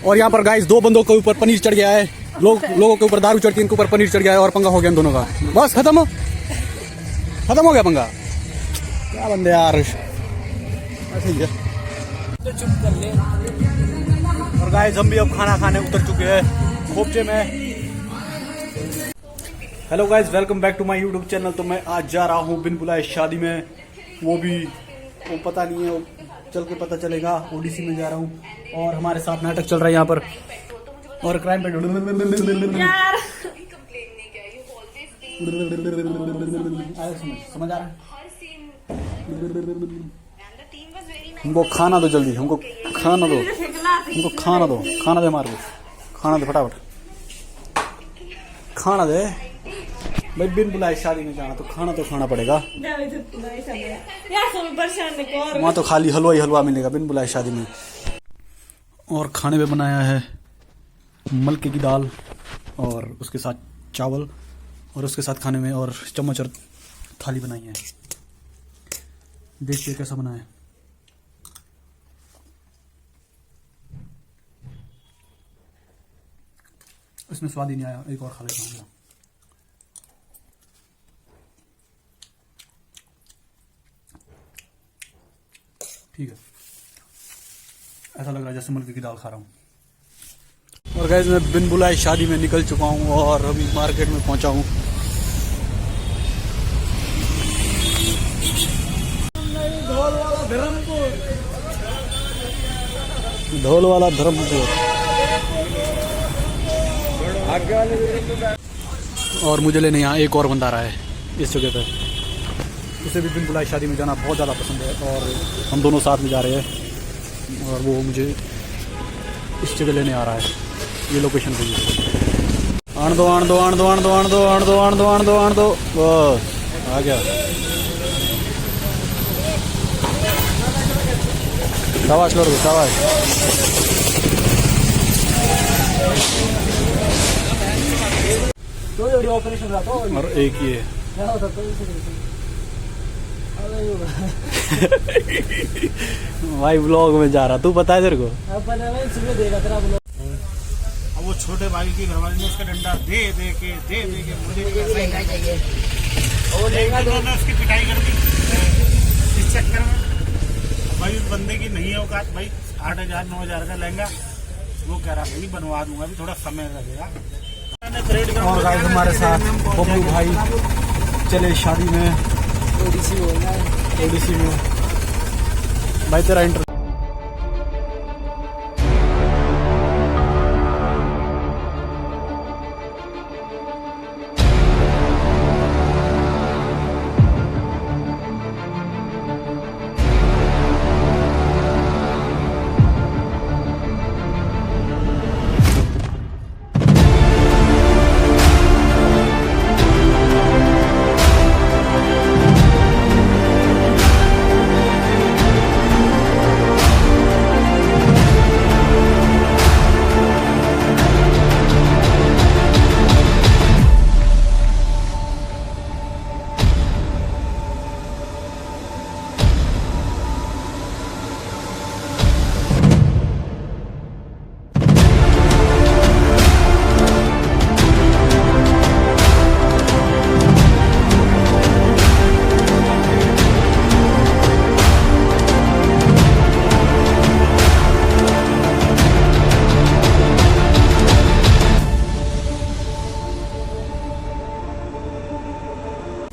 और यहाँ पर गाइस 2 बंदों के ऊपर पनीर चढ़ गया है। लोगों के ऊपर दारू चढ़ती है, इनके ऊपर पनीर चढ़ गया है और पंगा हो गया इन दोनों का। बस खत्म हो गया पंगा। क्या बंदे यार, ऐसे ही है। और गाइस हम भी अब खाना खाने उतर चुके हैं खोपचे में। Hello guys, welcome back to my YouTube channel. तो मैं आज जा रहा हूँ बिन बुलाए शादी में, वो पता नहीं है, वो चल के पता चलेगा। ओडीसी में जा रहा हूँ और हमारे साथ नाटक चल रहा है यहाँ पर और क्राइम पे समझ आ रहा है। हमको खाना दो जल्दी, हमको खाना दो खाना दे हमारे को, खाना दे फटाफट, खाना दे भाई। बिन बुलाए शादी में जाना तो खाना पड़ेगा। वहाँ तो खाली हलवा मिलेगा बिन बुलाए शादी में। और खाने में बनाया है मलके की दाल और उसके साथ चावल और उसके साथ खाने में और चम्मच और थाली बनाई है। देखिए कैसा बना है। इसमें स्वाद ही नहीं आया, एक और खा लेता हूँ। ठीक है, ऐसा लग रहा है जैसे मलके की दाल खा रहा हूँ। और गाइस मैं बिन बुलाए शादी में निकल चुका हूँ और अभी मार्केट में पहुंचा हूँ। ढोल वाला धर्मपुर। और मुझे लेने यहाँ एक और बंदा आ रहा है इस जगह पे। उसे भी बिन बुलाए शादी में जाना बहुत ज़्यादा पसंद है और हम दोनों साथ में जा रहे हैं और वो मुझे इस जगह लेने आ रहा है, ये लोकेशन पे। आन दो बस आ गया। शाबाश लड़को, शाबाश। और एक ये भाई व्लॉग में जा रहा, तू पता है तेरे को? अब वो छोटे भाई की घरवाली ने उसका डंडा दे के मुझे भी ऐसा ही चाहिए। उन्होंने उसकी पिटाई कर दी इस चक्कर में। भाई उस बंदे की नहीं है औकात भाई। 8,000 9,000 का लहंगा वो कह रहा भाई बनवा दूंगा, अभी थोड़ा समय लगेगा। और गाइस हमारे साथ बबलू भाई चले शादी में, ओडीसी में। भाई तेरा इंटर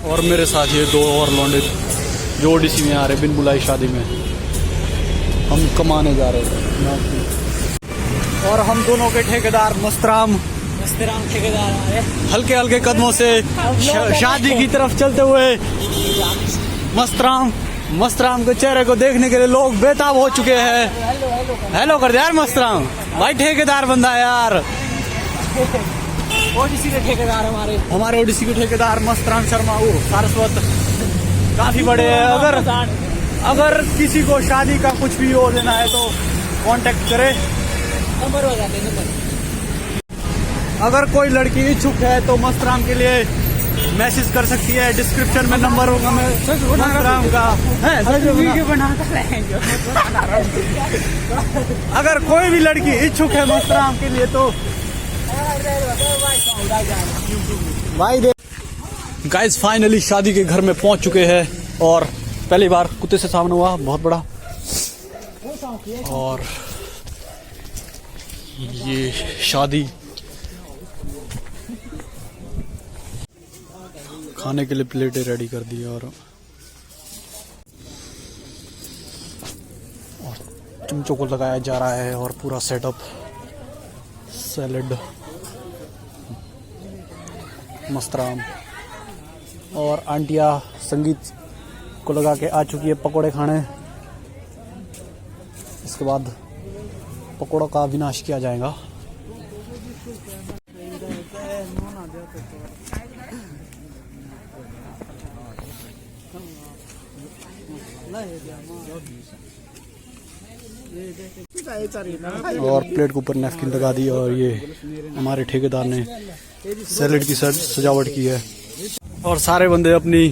और मेरे साथ ये 2 और लौंडे जो ओडीसी में आ रहे बिन बुलाई शादी में। हम कमाने जा रहे हैं और हम दोनों के ठेकेदार मस्तराम ठेकेदार आ रहे हल्के कदमों से शादी की तरफ चलते हुए। मस्तराम के चेहरे को देखने के लिए लोग बेताब हो चुके हैं। हेलो कर दे यार मस्तराम भाई, ठेकेदार बंदा है यार। ओडीसी के ठेकेदार हमारे ओडीसी के ठेकेदार मस्तराम शर्मा, वो सारस्वत काफी बड़े हैं। अगर किसी को शादी का कुछ भी हो लेना है तो कांटेक्ट करे, नंबर हो जाते नंबर। अगर कोई लड़की इच्छुक है तो मस्तराम के लिए मैसेज कर सकती है, डिस्क्रिप्शन में नंबर होगा मैं मस्तराम का है। अगर कोई भी लड़की इच्छुक है मस्तराम के लिए तो भाई दे। गाइस फाइनली शादी के घर में पहुंच चुके हैं और पहली बार कुत्ते से सामने हुआ, बहुत बड़ा। और ये शादी खाने के लिए प्लेटें रेडी कर दी और चमचों को लगाया जा रहा है और पूरा सेटअप, सैलेड, मस्तराम और आंटिया संगीत को लगा के आ चुकी है पकोड़े खाने। इसके बाद पकोड़ों का विनाश किया जाएगा। और प्लेट के ऊपर नैपकिन लगा दी और ये हमारे ठेकेदार ने सैलेड की सजावट की है और सारे बंदे अपनी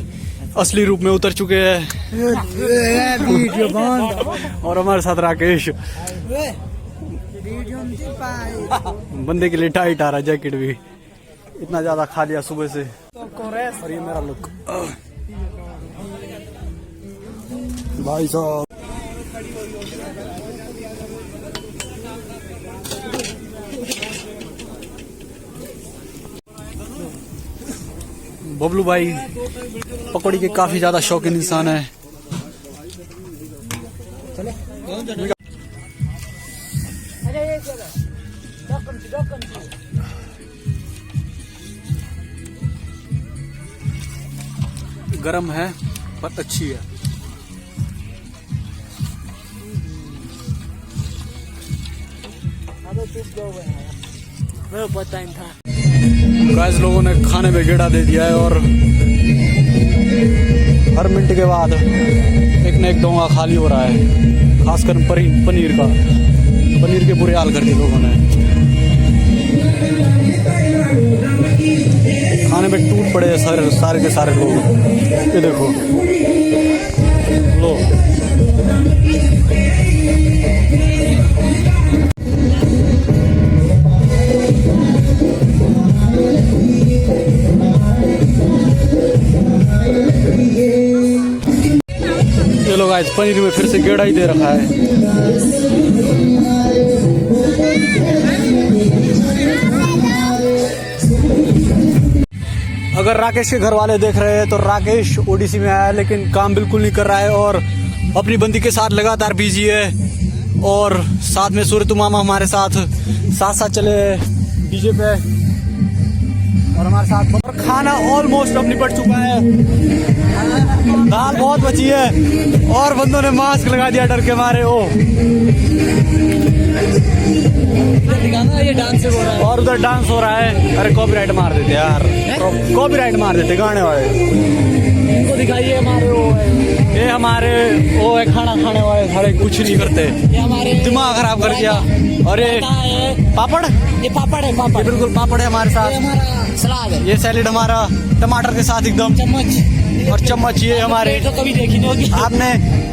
असली रूप में उतर चुके हैं। और हमारे साथ राकेश, बंदे के लिए टाइट आ रहा है, जैकेट भी इतना ज्यादा खा लिया सुबह से। और ये मेरा लुक भाई साहब। बबलू भाई पकौड़ी के काफी ज्यादा शौकीन इंसान है। गरम है पर अच्छी है। गाइस लोगों ने खाने में गेड़ा दे दिया है और हर मिनट के बाद एक न एक डोंगा खाली हो रहा है, खासकर पनीर का। पनीर के बुरे हाल कर दिए लोगों ने, खाने में टूट पड़े हैं सारे के सारे लोग। ये देखो लो, ये लोग आज पनीर में फिर से गेड़ा ही दे रखा है। अगर राकेश के घर वाले देख रहे हैं तो राकेश ओडिसी में आया है लेकिन काम बिल्कुल नहीं कर रहा है और अपनी बंदी के साथ लगातार बिजी है। और साथ में सूरतु मामा हमारे साथ चले डीजे पे और हमारे साथ। और खाना ऑलमोस्ट अब निपट चुका है, दाल बहुत बची है और बंदों ने मास्क लगा दिया डर के मारे। ओ ये डांस हो रहा है और उधर डांस हो रहा है। अरे कॉपीराइट मार देते यार, कॉपीराइट मार देते गाने वाले। इनको दिखाइए हमारे ये हमारे वो है खाना खाने वाले, सारे कुछ नहीं करते, ये हमारे दिमाग खराब कर दिया। और ये पापड़, ये पापड़ है, पापड़ ये बिल्कुल पापड़ है हमारे साथ। ये हमारा सलाद है, ये सैलेड हमारा टमाटर के साथ एकदम चम्मच। और चम्मच ये हमारे तो कभी देखी नहीं होगी आपने।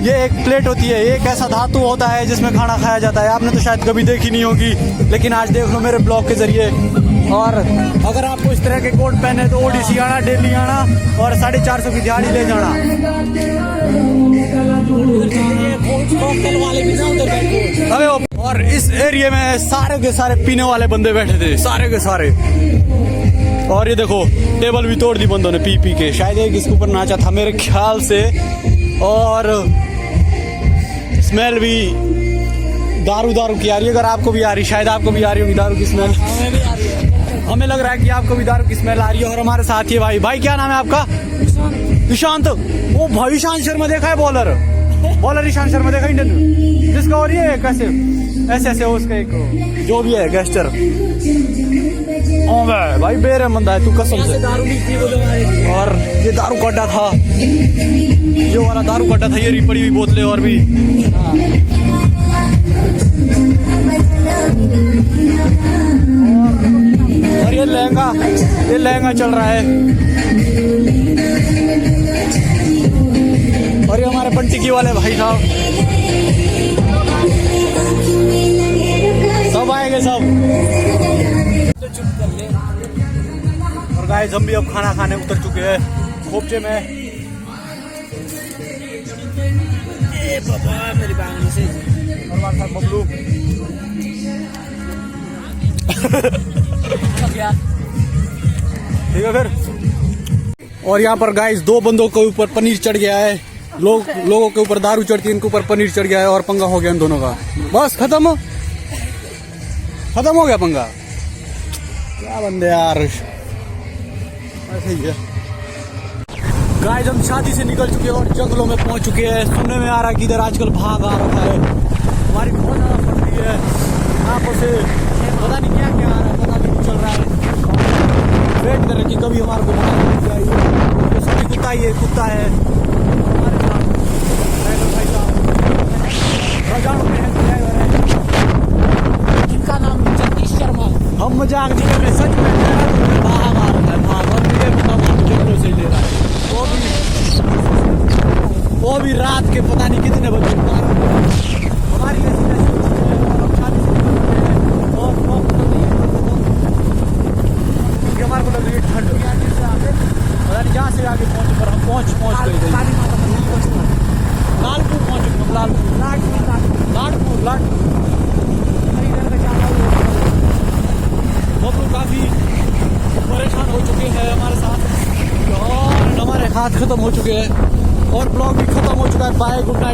ये एक प्लेट होती है, एक ऐसा धातु होता है जिसमें खाना खाया जाता है, आपने तो शायद कभी देखी नहीं होगी लेकिन आज देख लो मेरे ब्लॉग के जरिए। और अगर आपको इस तरह के कोट पहने तो ओडिसी आना, डेली आना और 450 की दिहाड़ी ले जाना। अरे और इस एरिया में सारे के सारे पीने वाले बंदे बैठे थे, सारे के सारे। और ये देखो टेबल भी तोड़ दी बंदों ने पी पी के, शायद एक इसके ऊपर नाचा था मेरे ख्याल से। और स्मेल भी दारू की आ रही है, अगर आपको भी आ रही, शायद आपको भी आ रही होगी दारू की स्मेल। हमें भी आ रही है, हमें लग रहा है कि आपको भी दारू की स्मेल आ रही है। और हमारे साथ ही भाई क्या नाम है आपका? ईशांत। वो भाई ईशांत शर्मा देखा है, बॉलर ईशांत शर्मा देखा इंडियन में, जिसका और ये कैसे ऐसे उसका एक जो भी है गेस्टर। भाई बेरहम बंदा है तू कसम से। और ये दारू का अड्डा था, ये वाला दारू का अड्डा था, ये पड़ी हुई बोतलें और भी। और ये लहंगा चल रहा है। हमारे पंटिकी वाले भाई साहब, सब आएंगे सब। और गाइस हम भी अब खाना खाने उतर चुके हैं खोपचे में। ए बाबा मेरी बांगड़ी से और हमारे साथ बबलू। ठीक है फिर। और यहाँ पर गाइस 2 बंदों के ऊपर पनीर चढ़ गया है। लोगों के ऊपर दारू चढ़ती है, इनके ऊपर पनीर चढ़ गया है और पंगा हो गया इन दोनों का। बस खत्म हो गया पंगा। क्या बंदे यार, ऐसे ही है। गाइस हम शादी से निकल चुके हैं और जंगलों में पहुंच चुके हैं। सुनने में आ रहा है कि इधर आजकल भाग आ रहा है। हमारी बहुत ज्यादा फट रही है यहाँ पर से, पता नहीं क्या क्या आ रहा है, पता नहीं चल रहा है। वेट कर रहे कि कभी हमारे को भाग मिल जाए। सभी कुत्ता है हमारे साथ। भाई साहब रजाओं में है, इनका नाम जगदीश शर्मा। हम मजाक नहीं कर रहे, सच में भाग आ रहा है, भाग। और मुझे जंगलों से ले रहा है, वो भी रात के पता नहीं कितने बजे। हमारी ऐसी और क्योंकि हमारे को लग रही है ठंड। पता नहीं जहाँ से आगे पहुँचे पर हम पहुँच गए। लालपुर पहुँचे, लालपुर बबलू काफी परेशान हो चुके हैं हमारे साथ और हमारे हाथ खत्म हो चुके हैं और ब्लॉग भी खत्म हो चुका है। Bye, good night.